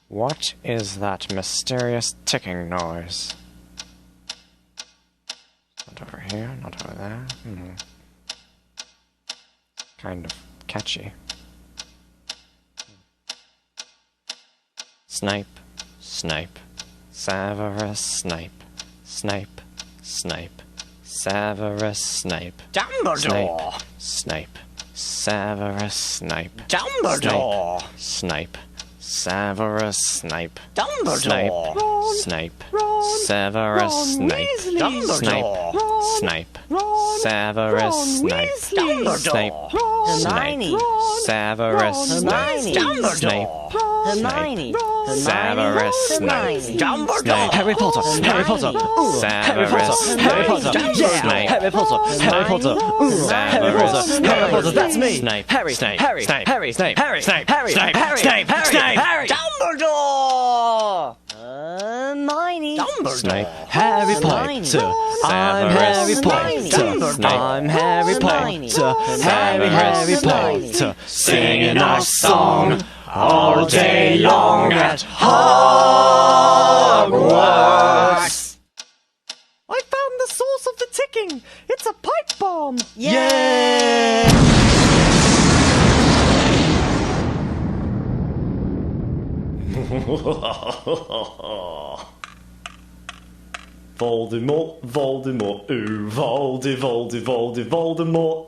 What is that mysterious ticking noise? Not over here, not over there. Kind of catchy. Snipe, snipe, Severus Snape, Snape, Snape, Severus Snape, Dumbledore! Snape, Severus Snape, Dumbledore! Snape, Severus Snape, Dumbledore! Snape, Severus Snape, Dumbledore! Snape, Severus Snape, Snape, Hermione! Severus Snape, Snape, Hermione! Severus Snape, Dumbledore! Harry Potter, Harry Potter, Severus Harry Potter, Snape, Harry Potter, Harry Potter, Harry Potter, Harry Potter, that's me! Snape, Harry, Snape, Harry, Snape, Harry, Snape, Harry, Snape, Harry, Snape, Harry, Snape, Snape, Harry, Snape, Dumbledore! Hermione! Snape, Harry Snape, Potter, I'm Harry Potter, I'm Harry Potter, Harry Potter, singing our song all day long at Hogwarts! I found the source of the ticking! It's a pipe bomb! Yay! Voldemort, Voldemort, ooh, Voldemort.